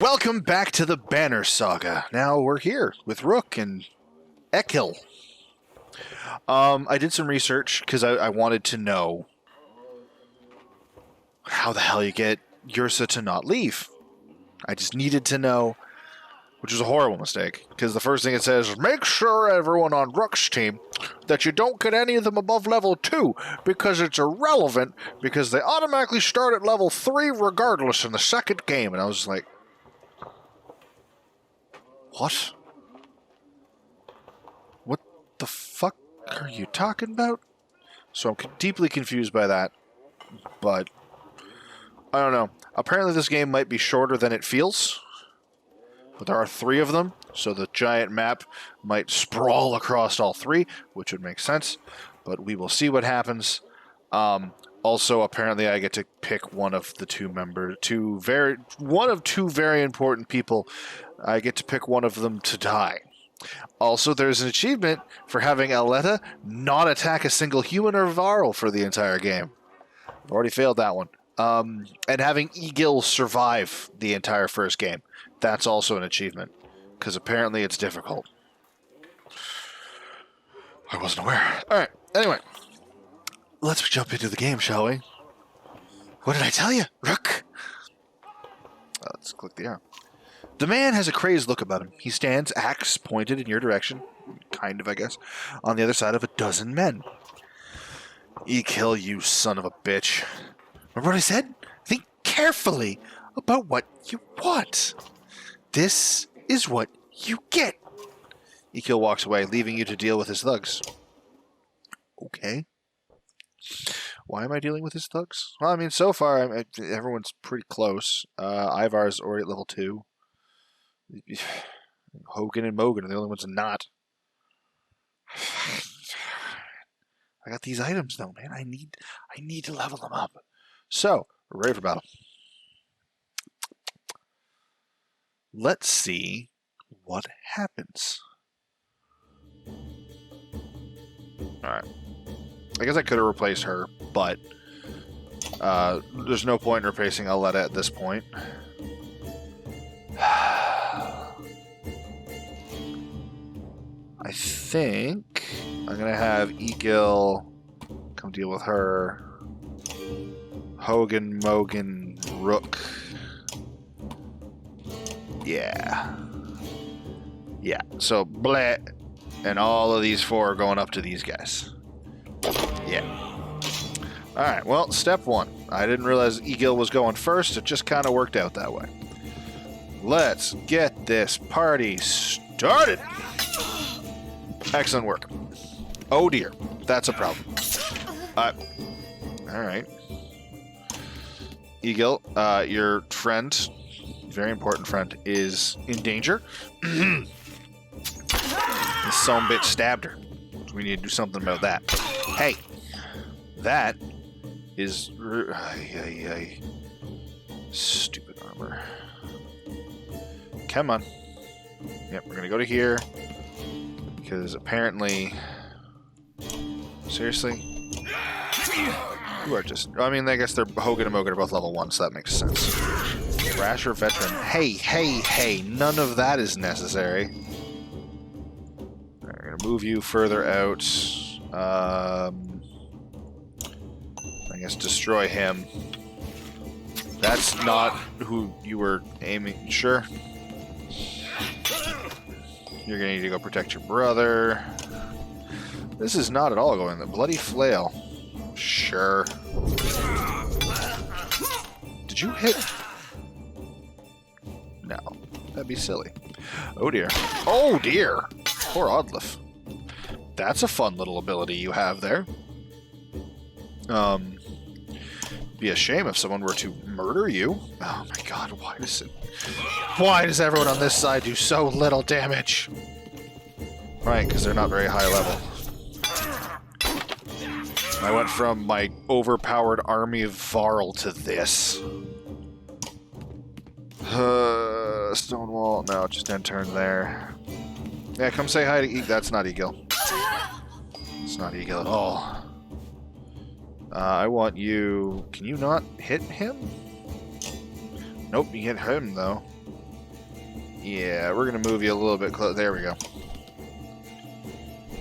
Welcome back to the Banner Saga. Now we're here with Rook and Ekil. I did some research because I wanted to know how the hell you get Ursa to not leave. I just needed to know, which was a horrible mistake, because the first thing it says is, make sure everyone on Rook's team that you don't get any of them above level 2, because it's irrelevant, because they automatically start at level 3 regardless in the second game. And I was like, what? What the fuck are you talking about? So I'm deeply confused by that, but I don't know. Apparently this game might be shorter than it feels, but there are 3 of them, so the giant map might sprawl across all 3, which would make sense, but we will see what happens. Also, apparently I get to pick one of the one of two very important people. I get to pick one of them to die. Also, there's an achievement for having Aletta not attack a single human or Varl for the entire game. I've already failed that one. And having Egil survive the entire first game. That's also an achievement, because apparently it's difficult. I wasn't aware. Alright, anyway. Let's jump into the game, shall we? What did I tell you, Rook? Let's click the arrow. The man has a crazed look about him. He stands, axe pointed in your direction, kind of, I guess, on the other side of a dozen men. Kill you, son of a bitch. Remember what I said? Think carefully about what you want. This is what you get. Ekil walks away, leaving you to deal with his thugs. Okay. Why am I dealing with his thugs? Well, I mean, so far, everyone's pretty close. Ivar's already at level 2. Hogan and Mogan are the only ones not. I got these items, though, man. I need to level them up. So, we're ready for battle. Let's see what happens. Alright. I guess I could have replaced her, but there's no point in replacing Aletta at this point. I think I'm going to have Egil come deal with her. Hogan, Mogan, Rook. Yeah. Yeah, so bleh. And all of these 4 are going up to these guys. Yeah. Alright, well, step 1. I didn't realize Egil was going first. It just kind of worked out that way. Let's get this party started. Excellent work. Oh dear, that's a problem. Alright. Egil, your friend, very important friend, is in danger. This sumbitch stabbed her. We need to do something about that. Hey, that is... Stupid armor. Come on. Yep, we're gonna go to here. Because apparently... Seriously? You are just... I mean, I guess they're Hogan and Mogan are both level 1, so that makes sense. Rasher veteran. Hey, none of that is necessary. We're going to move you further out. I guess destroy him. That's not who you were aiming. Sure. You're going to need to go protect your brother. This is not at all going. The bloody flail. Sure. Did you hit? No. That'd be silly. Oh dear. Oh dear! Poor Odlif. That's a fun little ability you have there. Be a shame if someone were to murder you. Oh my god, why does everyone on this side do so little damage? Right, because they're not very high level. I went from my overpowered army of Varl to this. Stonewall. No, just end turn there. Yeah, come say hi to Egil. That's not Egil. It's not Egil at all. I want you... Can you not hit him? Nope, you hit him, though. Yeah, we're going to move you a little bit closer. There we go.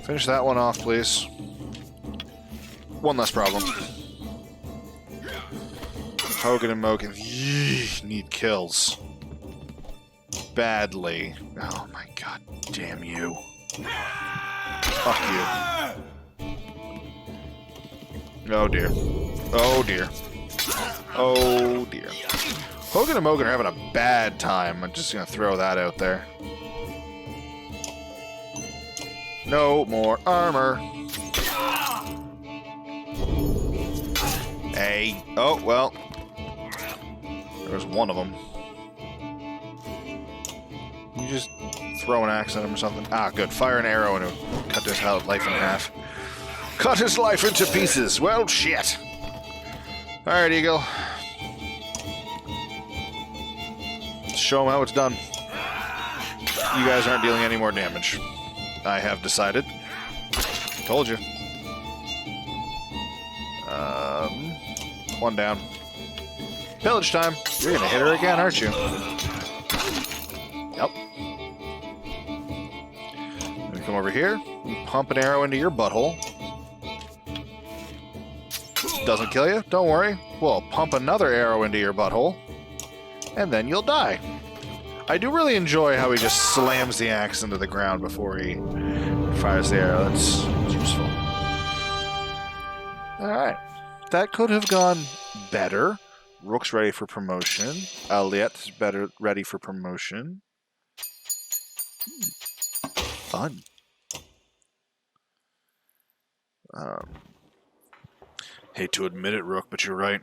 Finish that one off, please. One less problem. Hogan and Mogan need kills. Badly. Oh my god damn you. Fuck you. Oh dear. Oh dear. Oh dear. Hogan and Mogan are having a bad time. I'm just gonna throw that out there. No more armor. Hey. Oh, well. There's one of them. You just throw an axe at him or something? Ah, good. Fire an arrow and it'll cut his life in half. Cut his life into pieces. Well, shit. Alright, Eagle. Let's show him how it's done. You guys aren't dealing any more damage. I have decided. Told you. One down. Pillage time. You're gonna hit her again, aren't you? Yep. Gonna come over here. Pump an arrow into your butthole. Doesn't kill you? Don't worry. We'll pump another arrow into your butthole. And then you'll die. I do really enjoy how he just slams the axe into the ground before he fires the arrow. That's useful. Alright. That could have gone better. Rook's ready for promotion. Aliet's ready for promotion. Fun. Hate to admit it, Rook, but you're right.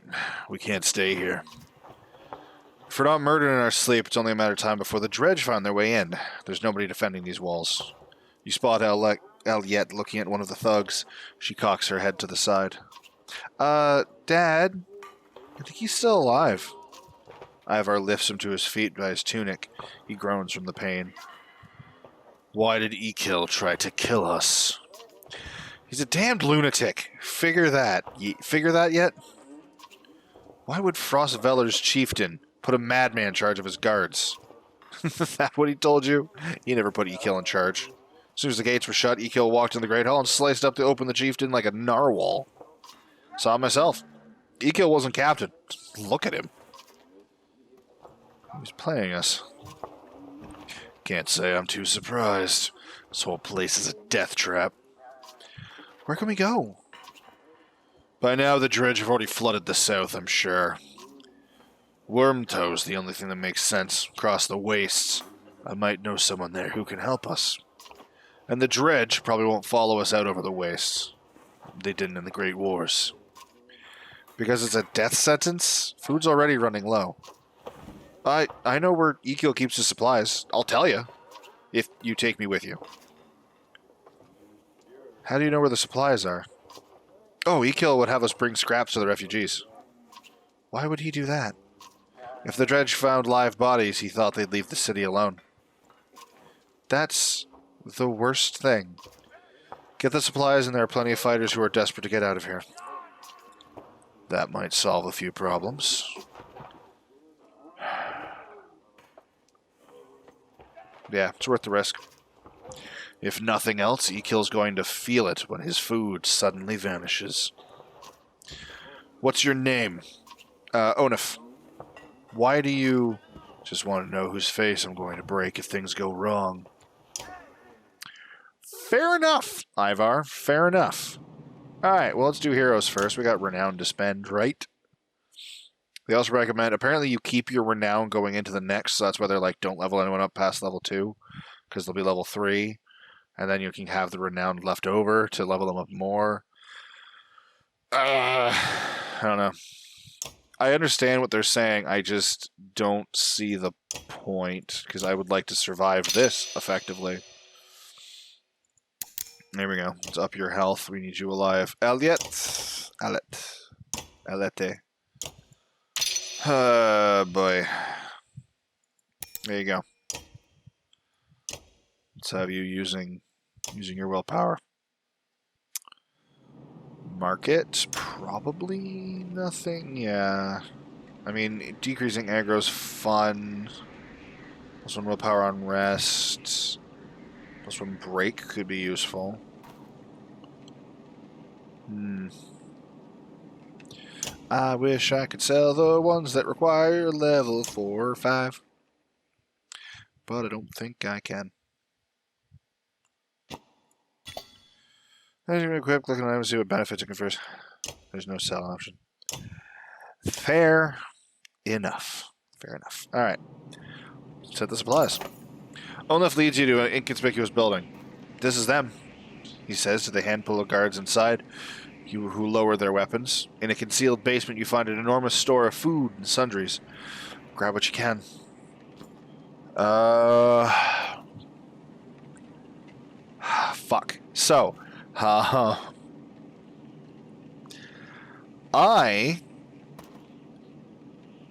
We can't stay here. If we're not murdered in our sleep, it's only a matter of time before the dredge find their way in. There's nobody defending these walls. You spot Aliet looking at one of the thugs. She cocks her head to the side. Dad? I think he's still alive. Ivar lifts him to his feet by his tunic. He groans from the pain. Why did Ekil try to kill us? He's a damned lunatic. Figure that. Figure that yet? Why would Frostveller's chieftain put a madman in charge of his guards? Is that what he told you? He never put Ekil in charge. As soon as the gates were shut, Ekil walked in the Great Hall and sliced up to open the chieftain like a narwhal. Saw it myself. Ekil wasn't captain. Look at him. He's playing us. Can't say I'm too surprised. This whole place is a death trap. Where can we go? By now, the dredge have already flooded the south, I'm sure. Wormtoe's the only thing that makes sense. Across the wastes. I might know someone there who can help us. And the dredge probably won't follow us out over the wastes. They didn't in the Great Wars. Because it's a death sentence? Food's already running low. I know where Ekil keeps his supplies. I'll tell you. If you take me with you. How do you know where the supplies are? Oh, Ekil would have us bring scraps to the refugees. Why would he do that? If the dredge found live bodies, he thought they'd leave the city alone. That's the worst thing. Get the supplies and there are plenty of fighters who are desperate to get out of here. That might solve a few problems. Yeah, it's worth the risk. If nothing else, Ekil's going to feel it when his food suddenly vanishes. What's your name? Onif. Why do you... Just want to know whose face I'm going to break if things go wrong. Fair enough, Ivar. Fair enough. Alright, well, let's do heroes first. We got renown to spend, right? They also recommend, apparently you keep your renown going into the next, so that's why they're like, don't level anyone up past level 2, because they'll be level 3, and then you can have the renown left over to level them up more. I don't know. I understand what they're saying, I just don't see the point, because I would like to survive this effectively. There we go. Let's up your health. We need you alive. Aliet. Alete. Boy. There you go. Let's have you using your willpower. Market. Probably nothing. Yeah. I mean, decreasing aggro's fun. Plus 1 willpower on rest. Plus 1 break could be useful. I wish I could sell the ones that require level 4 or 5. But I don't think I can. As you equip, click on item to see what benefits it confers. There's no sell option. Fair enough. Fair enough. Alright. Set the supplies. Olaf leads you to an inconspicuous building. This is them, he says to the handful of guards inside, who lower their weapons. In a concealed basement, you find an enormous store of food and sundries. Grab what you can. Fuck. So, I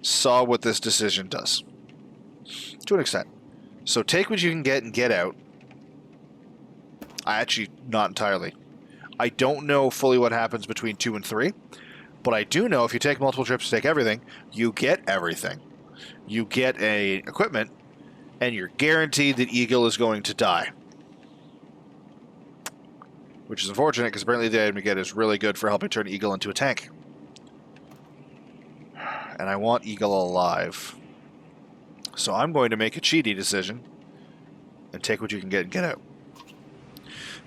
saw what this decision does. To an extent. So take what you can get and get out. Actually, not entirely. I don't know fully what happens between 2 and 3, but I do know if you take multiple trips to take everything, you get everything. You get a equipment, and you're guaranteed that Eagle is going to die. Which is unfortunate, because apparently the item you get is really good for helping turn Eagle into a tank. And I want Eagle alive. So I'm going to make a cheaty decision and take what you can get and get out.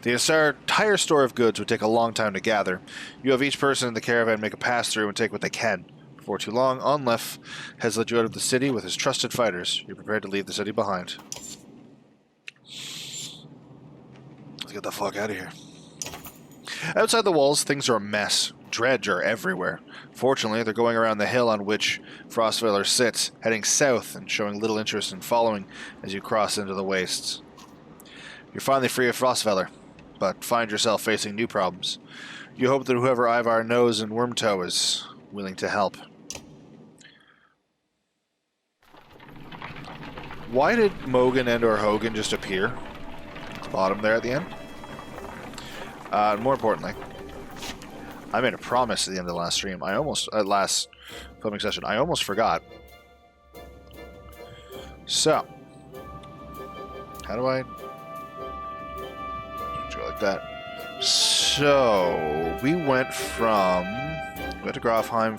The entire store of goods would take a long time to gather. You have each person in the caravan make a pass-through and take what they can. Before too long, Onlef has led you out of the city with his trusted fighters. You're prepared to leave the city behind. Let's get the fuck out of here. Outside the walls, things are a mess. Dredge are everywhere. Fortunately, they're going around the hill on which Frostveller sits, heading south and showing little interest in following as you cross into the wastes. You're finally free of Frostveller, but find yourself facing new problems. You hope that whoever Ivar knows in Wormtoe is willing to help. Why did Mogan and or Hogan just appear at the bottom there at the end? More importantly, I made a promise at the end of the last stream. Last filming session. I almost forgot. So, how do I do it like that? So, we went to Grofheim,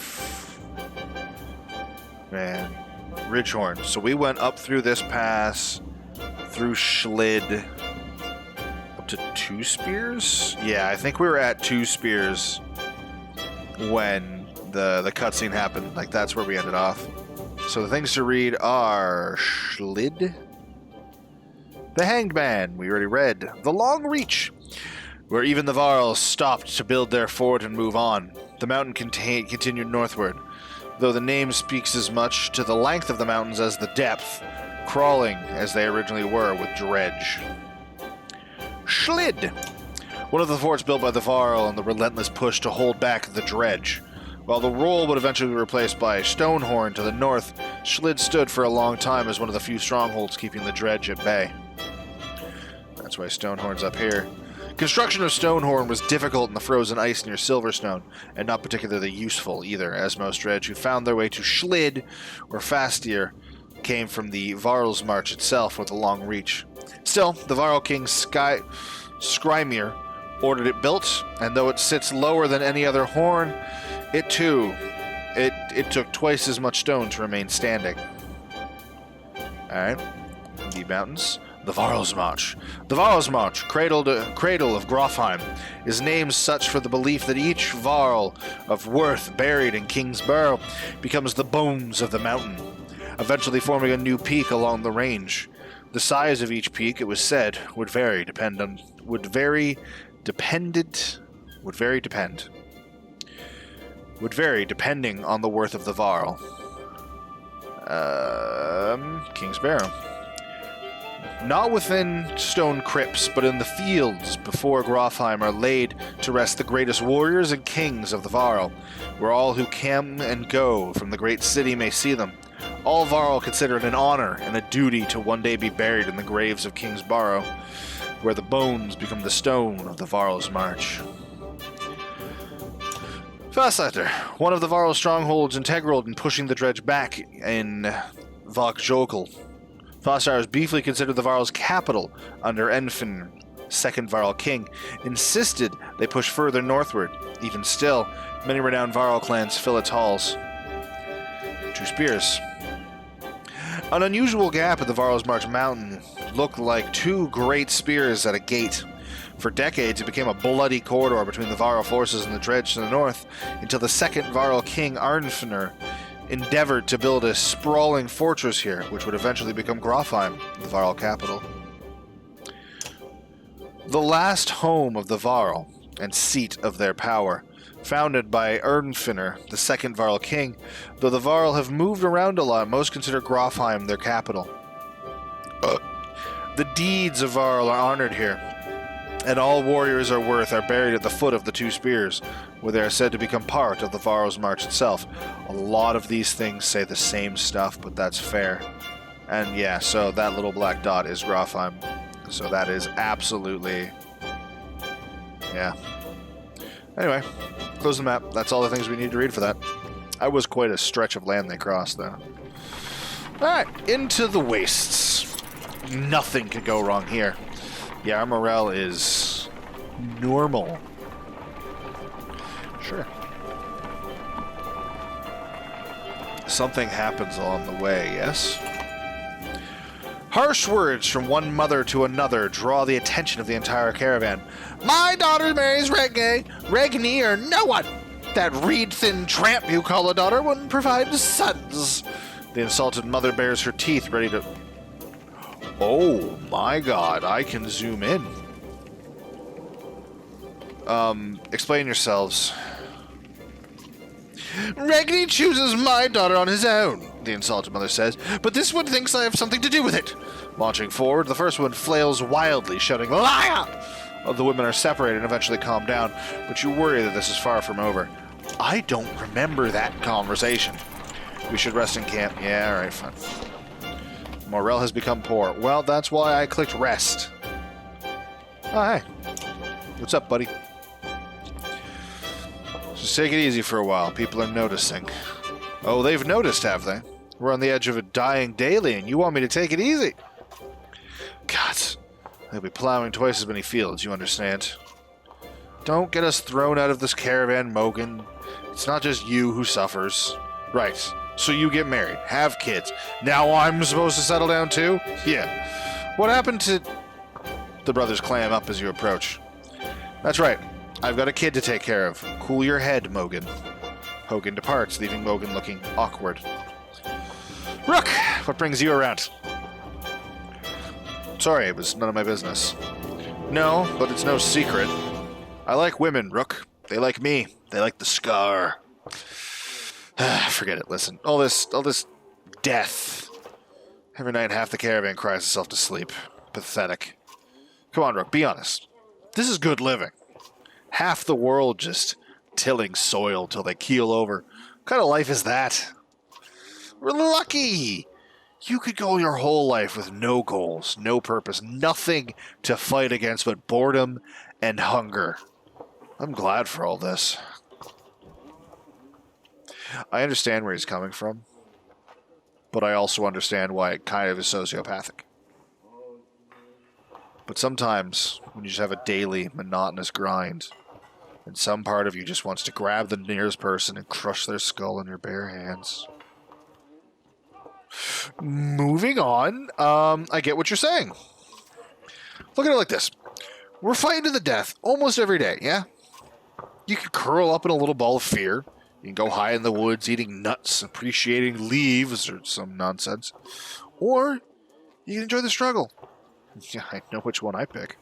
and Ridgehorn. So we went up through this pass, through Schlid, up to Two Spears? Yeah, I think we were at Two Spears when the cutscene happened. Like, that's where we ended off. So the things to read are Schlid, the Hanged Man, we already read, the Long Reach, where even the Varls stopped to build their fort and move on. The mountain continued northward, though the name speaks as much to the length of the mountains as the depth, crawling as they originally were with dredge. Schlid, one of the forts built by the Varl and the relentless push to hold back the dredge. While the role would eventually be replaced by Stonehorn to the north, Schlid stood for a long time as one of the few strongholds keeping the dredge at bay. That's why Stonehorn's up here. Construction of Stonehorn was difficult in the frozen ice near Silverstone, and not particularly useful either, as most dredge who found their way to Schlid or Fastir came from the Varl's March itself with a long reach. Still, the Varl king Skrymir ordered it built, and though it sits lower than any other horn, it too, it took twice as much stone to remain standing. Alright, the mountains. The Varl's March. The Varl's March, cradle of Grofheim, is named such for the belief that each Varl of worth buried in Kingsborough becomes the bones of the mountain, eventually forming a new peak along the range. The size of each peak, it was said, would vary depending on the worth of the Varl. Kingsborough. Not within stone crypts, but in the fields before Grofheim are laid to rest the greatest warriors and kings of the Varl, where all who come and go from the great city may see them. All Varl consider it an honor and a duty to one day be buried in the graves of Kingsborough, where the bones become the stone of the Varl's March. Fastletter, one of the Varl strongholds integral in pushing the dredge back in Vokjogel. Fossar was briefly considered the Varl's capital under Enfin, second Varl king, insisted they push further northward. Even still, many renowned Varl clans fill its halls. 2 spears. An unusual gap at the Varl's March Mountain looked like 2 great spears at a gate. For decades, it became a bloody corridor between the Varl forces and the Dredge to the north, until the second Varl king Arnfinnr endeavored to build a sprawling fortress here, which would eventually become Grofheim, the Varl capital. The last home of the Varl, and seat of their power, founded by Arnfinnr, the second Varl king, though the Varl have moved around a lot, most consider Grofheim their capital. The deeds of Varl are honored here, and all warriors are worth are buried at the foot of the 2 spears, where they are said to become part of the Varl's March itself. A lot of these things say the same stuff, but that's fair. And yeah, so that little black dot is Grofheim. So that is absolutely... yeah. Anyway, close the map. That's all the things we need to read for that. That was quite a stretch of land they crossed, though. Alright, into the wastes. Nothing could go wrong here. Yeah, our morale is normal. Sure. Something happens along the way, yes? Harsh words from one mother to draw the attention of the entire caravan. My daughter marries Regni or no one. That reed-thin tramp you call a daughter wouldn't provide sons. The insulted mother bares her teeth, ready to... Oh my god, I can zoom in. Explain yourselves. Regni chooses my daughter on his own, the insulted mother says, but this one thinks I have something to do with it. Launching forward, the first one flails wildly, shouting, liar! The women are separated and eventually calm down, but you worry that this is far from over. I don't remember that conversation. We should rest in camp. Yeah, alright, fine. Morale has become poor. Well, that's why I clicked rest. Oh, hey. What's up, buddy? Just take it easy for a while. People are noticing. Oh, they've noticed, have they? We're on the edge of a dying daily, and you want me to take it easy? God, they'll be plowing twice as many fields, you understand? Don't get us thrown out of this caravan, Mogan. It's not just you who suffers. Right, so you get married, have kids. Now I'm supposed to settle down too? Yeah. What happened to... The brothers clam up as you approach. That's right. I've got a kid to take care of. Cool your head, Mogan. Hogan departs, leaving Mogan looking awkward. Rook, what brings you around? Sorry, it was none of my business. No, but it's no secret. I like women, Rook. They like me. They like the scar. Forget it, listen. All this death. Every night half the caravan cries itself to sleep. Pathetic. Come on, Rook, be honest. This is good living. Half the world just tilling soil till they keel over. What kind of life is that? We're lucky! You could go your whole life with no goals, no purpose, nothing to fight against but boredom and hunger. I'm glad for all this. I understand where he's coming from, but I also understand why it kind of is sociopathic. But sometimes, when you just have a daily, monotonous grind, and some part of you just wants to grab the nearest person and crush their skull in your bare hands. Moving on, I get what you're saying. Look at it like this. We're fighting to the death almost every day, yeah? You can curl up in a little ball of fear. You can go high in the woods eating nuts, appreciating leaves or some nonsense. Or you can enjoy the struggle. Yeah, I know which one I pick.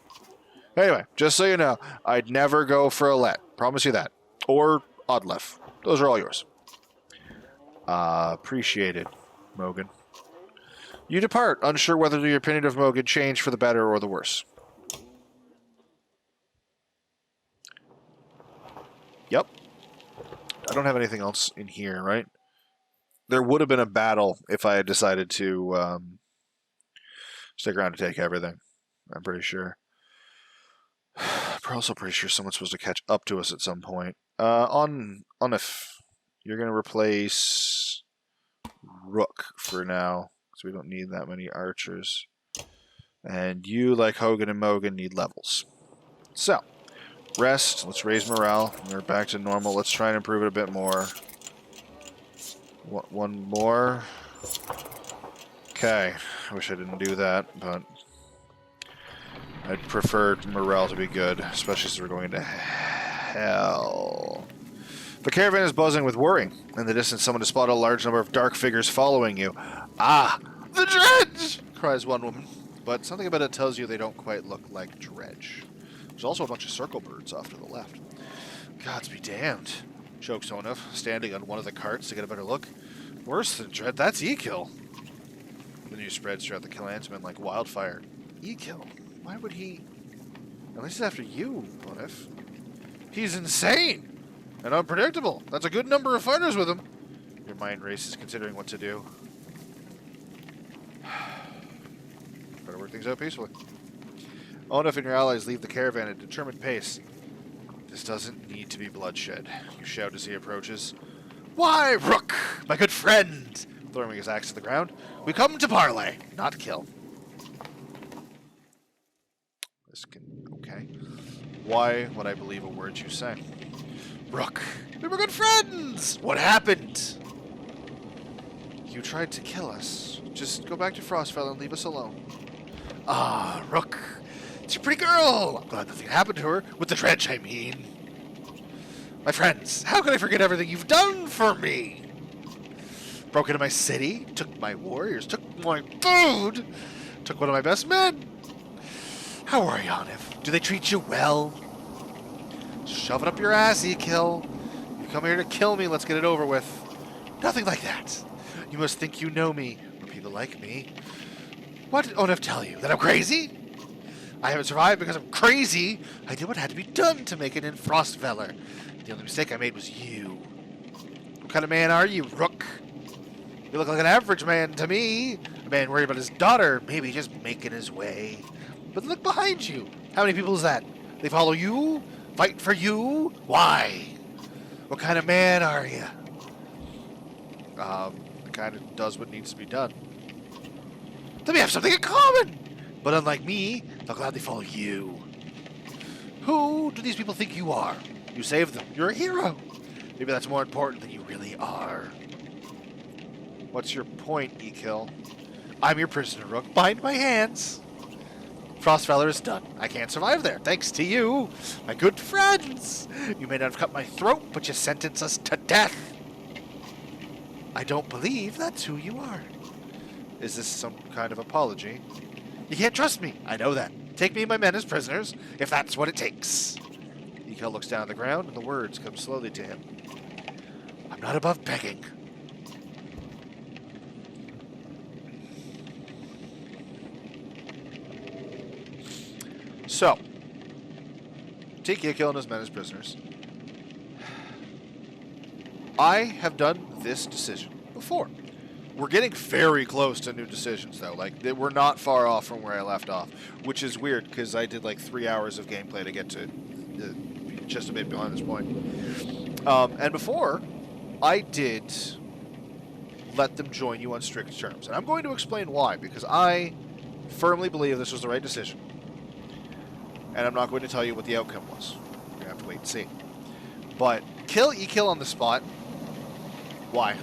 Anyway, just so you know, I'd never go for a let. Promise you that. Or Odlef. Those are all yours. Appreciated, Mogan. You depart, unsure whether your opinion of Mogan changed for the better or the worse. Yep. I don't have anything else in here, right? There would have been a battle if I had decided to stick around to take everything. I'm pretty sure. I'm also pretty sure someone's supposed to catch up to us at some point. On if you're going to replace Rook for now. So we don't need that many archers. And you, like Hogan and Mogan, need levels. So, rest. Let's raise morale. We're back to normal. Let's try and improve it a bit more. One more. Okay. I wish I didn't do that, but I'd prefer morale to be good, especially since we're going into hell. The caravan is buzzing with worry. In the distance, someone has spotted a large number of dark figures following you. Ah! The dredge! Cries one woman. But something about it tells you they don't quite look like dredge. There's also a bunch of circle birds off to the left. Gods be damned, chokes Onuf, standing on one of the carts to get a better look. Worse than dread, that's E-kill. The news spreads throughout the clansmen like wildfire. E-kill? Why would he... Unless he's after you, Onuf. He's insane! And unpredictable. That's a good number of fighters with him. Your mind races considering what to do. Better work things out peacefully. Onuf and your allies leave the caravan at a determined pace. This doesn't need to be bloodshed, you shout as he approaches. Why, Rook, my good friend, throwing his axe to the ground. We come to parley, not kill. This can... okay. Why would I believe a word you say? Rook, we were good friends! What happened? You tried to kill us. Just go back to Frostfell and leave us alone. Ah, Rook. It's your pretty girl. I'm glad nothing happened to her. With the dredge, I mean. My friends, how can I forget everything you've done for me? Broke into my city, took my warriors, took my food, took one of my best men. How are you, Onif? Do they treat you well? Shove it up your ass, E-kill. You come here to kill me, let's get it over with. Nothing like that. You must think you know me, or people like me. What did Onif tell you? That I'm crazy? I haven't survived because I'm crazy. I did what had to be done to make it in Frostfeller. The only mistake I made was you. What kind of man are you, Rook? You look like an average man to me. A man worried about his daughter, maybe just making his way. But look behind you. How many people is that? They follow you? Fight for you? Why? What kind of man are you? The kind that does what needs to be done. Then we have something in common! But unlike me, they'll gladly follow you. Who do these people think you are? You saved them. You're a hero. Maybe that's more important than you really are. What's your point, E-kill? I'm your prisoner, Rook. Bind my hands. Frostfeller is done. I can't survive there, thanks to you, my good friends. You may not have cut my throat, but you sentenced us to death. I don't believe that's who you are. Is this some kind of apology? You can't trust me. I know that. Take me and my men as prisoners, if that's what it takes. E-kill looks down at the ground, and the words come slowly to him. I'm not above begging. So, take E-kill and his men as prisoners. I have done this decision before. We're getting very close to new decisions, though. Like, we're not far off from where I left off, which is weird, because I did, like, 3 hours of gameplay to get to just a bit behind this point. And before, I did let them join you on strict terms. And I'm going to explain why, because I firmly believe this was the right decision. And I'm not going to tell you what the outcome was. You're going to have to wait and see. But kill E-kill on the spot. Why?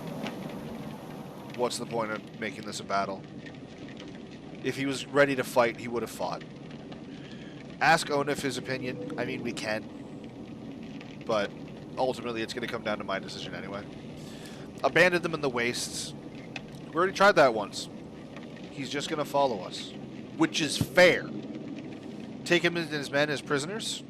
What's the point of making this a battle? If he was ready to fight, he would have fought. Ask Onif his opinion. I mean, we can. But ultimately, it's going to come down to my decision anyway. Abandon them in the wastes. We already tried that once. He's just going to follow us. Which is fair. Take him and his men as prisoners.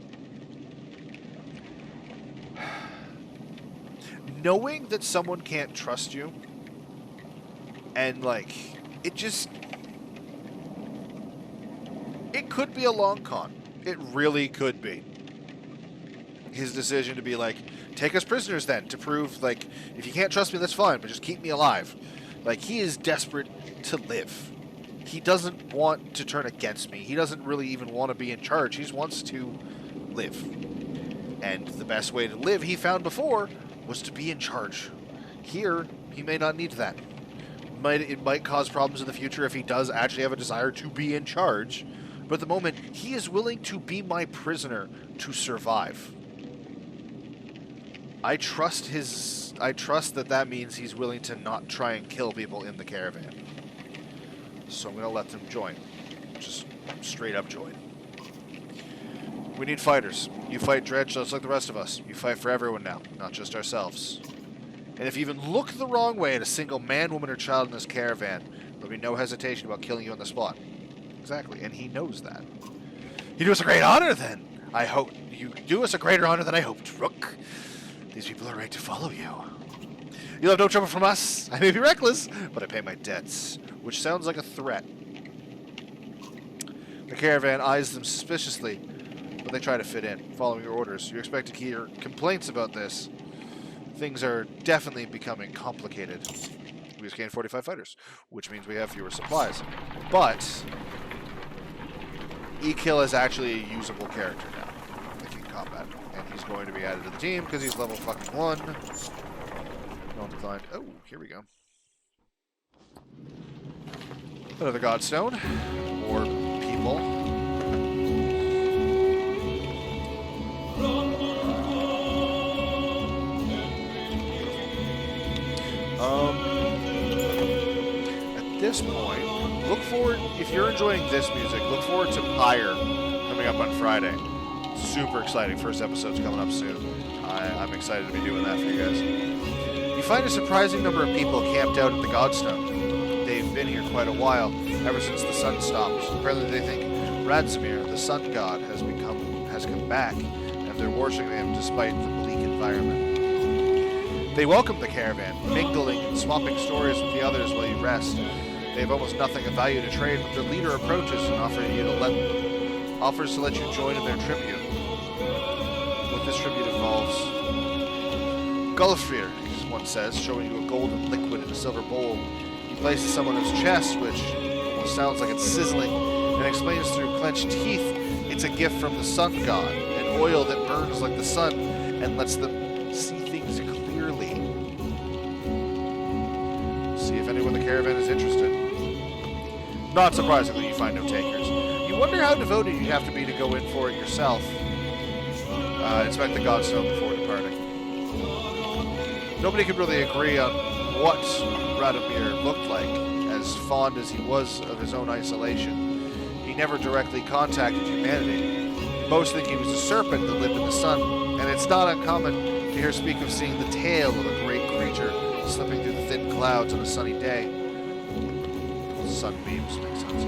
Knowing that someone can't trust you, and, like, it could be a long con. It really could be. His decision to be like, take us prisoners then, to prove, like, if you can't trust me, that's fine, but just keep me alive. Like, he is desperate to live. He doesn't want to turn against me. He doesn't really even want to be in charge. He just wants to live. And the best way to live, he found before, was to be in charge. Here, he may not need that. It might cause problems in the future if he does actually have a desire to be in charge. But at the moment, he is willing to be my prisoner to survive. I trust that means he's willing to not try and kill people in the caravan. So I'm going to let them join. Just straight up join. We need fighters. You fight Dredge just like the rest of us. You fight for everyone now, not just ourselves. And if you even look the wrong way at a single man, woman, or child in this caravan, there'll be no hesitation about killing you on the spot. Exactly, and he knows that. You do us a great honor, then. I hope you do us a greater honor than I hoped, Rook. These people are right to follow you. You'll have no trouble from us. I may be reckless, but I pay my debts, which sounds like a threat. The caravan eyes them suspiciously, but they try to fit in, following your orders. You expect to hear complaints about this. Things are definitely becoming complicated. We just gained 45 fighters, which means we have fewer supplies. But E-Kill is actually a usable character now, like in combat. And he's going to be added to the team because he's level fucking 1. Don't decline. Oh, here we go. Another Godstone. More people. At this point, look forward, if you're enjoying this music, look forward to Pyre coming up on Friday. Super exciting. First episode's coming up soon. I'm excited to be doing that for you guys. You find a surprising number of people camped out at the Godstone. They've been here quite a while, ever since the sun stopped. Apparently they think Radzimir, the sun god, has come back, and they're worshiping him despite the bleak environment. They welcome the caravan, mingling and swapping stories with the others while you rest. They have almost nothing of value to trade, but their leader approaches and offers to let you join in their tribute. What this tribute involves. Gulfrir, one says, showing you a golden liquid in a silver bowl. He places some on his chest, which almost sounds like it's sizzling, and explains through clenched teeth it's a gift from the sun god, an oil that burns like the sun and lets them see things clearly. See if anyone in the caravan is interested. Not surprisingly, you find no takers. You wonder how devoted you have to be to go in for it yourself. Inspect the Godstone before departing. Nobody could really agree on what Radomir looked like, as fond as he was of his own isolation. He never directly contacted humanity. Most think he was a serpent that lived in the sun, and it's not uncommon to hear speak of seeing the tail of a great creature slipping through the thin clouds on a sunny day. Sunbeams make sense.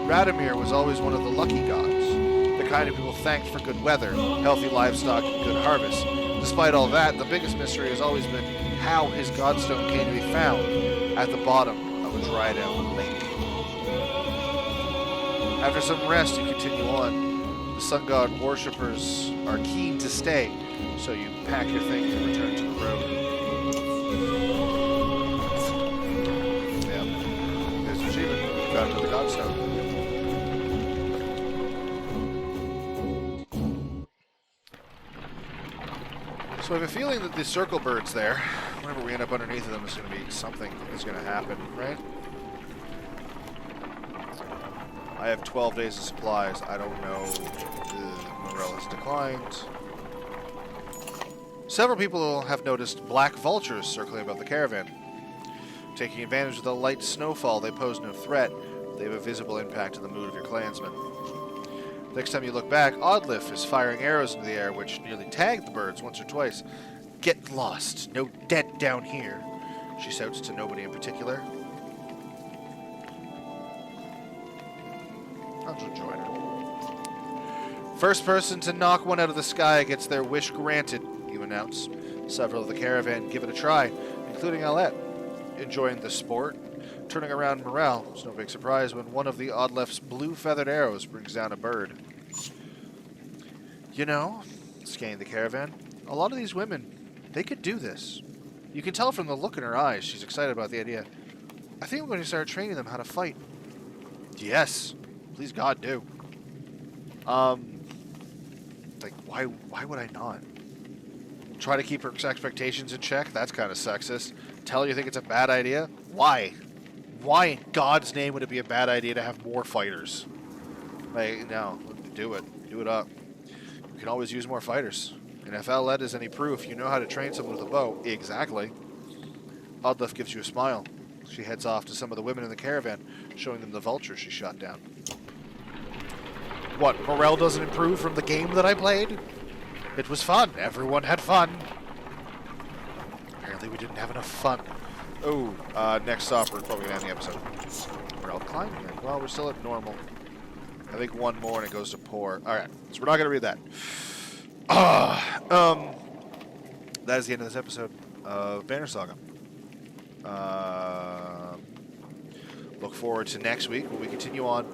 Radomir was always one of the lucky gods, the kind of people thanked for good weather, healthy livestock, and good harvest. Despite all that, the biggest mystery has always been how his Godstone came to be found at the bottom of a dried-out lake. After some rest, you continue on. The sun god worshippers are keen to stay, so you pack your things and return to the road. Yeah, there's your achievement. You got to the Godstone. So I have a feeling that the circle birds there, whenever we end up underneath of them, is going to be something is going to happen, right? I have 12 days of supplies. I don't know. Morale has declined. Several people have noticed black vultures circling above the caravan. Taking advantage of the light snowfall, they pose no threat. They have a visible impact on the mood of your clansmen. Next time you look back, Oddliff is firing arrows into the air, which nearly tagged the birds once or twice. Get lost. No dead down here, she shouts to nobody in particular. I'll just join her. First person to knock one out of the sky gets their wish granted, you announce. Several of the caravan give it a try, including Alette. Enjoying the sport, turning around morale. It's no big surprise when one of the Oddliff's blue-feathered arrows brings down a bird. You know, scanning the caravan, a lot of these women, they could do this. You can tell from the look in her eyes she's excited about the idea. I think I'm going to start training them how to fight. Yes. Please God, do. Like, why would I not? Try to keep her expectations in check? That's kind of sexist. Tell her you think it's a bad idea? Why? Why in God's name would it be a bad idea to have more fighters? Like, no, do it. Do it up. You can always use more fighters. And if LLED is any proof, you know how to train someone with a bow. Exactly. Oddlift gives you a smile. She heads off to some of the women in the caravan, showing them the vulture she shot down. What, morale doesn't improve from the game that I played? It was fun. Everyone had fun. Apparently we didn't have enough fun. Oh, next stop, we're probably going to end the episode. Morale climbing here. Well, we're still at normal. I think one more and it goes to poor. Alright, so we're not going to read that. That is the end of this episode of Banner Saga. Look forward to next week when we continue on.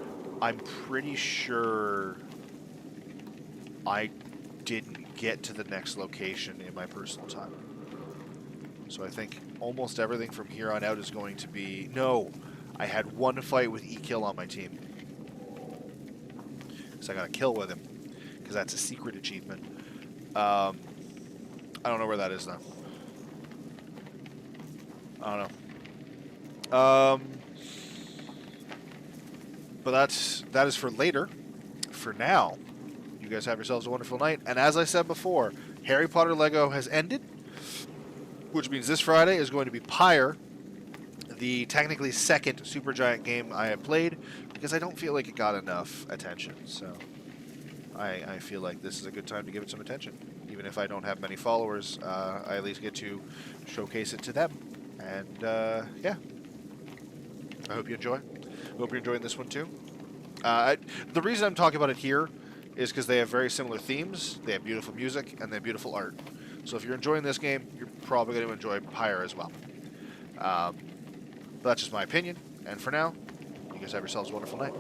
I'm pretty sure I didn't get to the next location in my personal time. So I think almost everything from here on out is going to be... No, I had one fight with E-Kill on my team. So I got a kill with him, because that's a secret achievement. I don't know where that is, though. I don't know. But that is for later. For now, you guys have yourselves a wonderful night. And as I said before, Harry Potter Lego has ended, which means this Friday is going to be Pyre, the technically second Supergiant game I have played, because I don't feel like it got enough attention. So I feel like this is a good time to give it some attention. Even if I don't have many followers, I at least get to showcase it to them. And yeah, I hope you enjoy. I hope you're enjoying this one too. The reason I'm talking about it here is because they have very similar themes. They have beautiful music and they have beautiful art. So if you're enjoying this game, you're probably going to enjoy Pyre as well. But that's just my opinion. And for now, you guys have yourselves a wonderful night.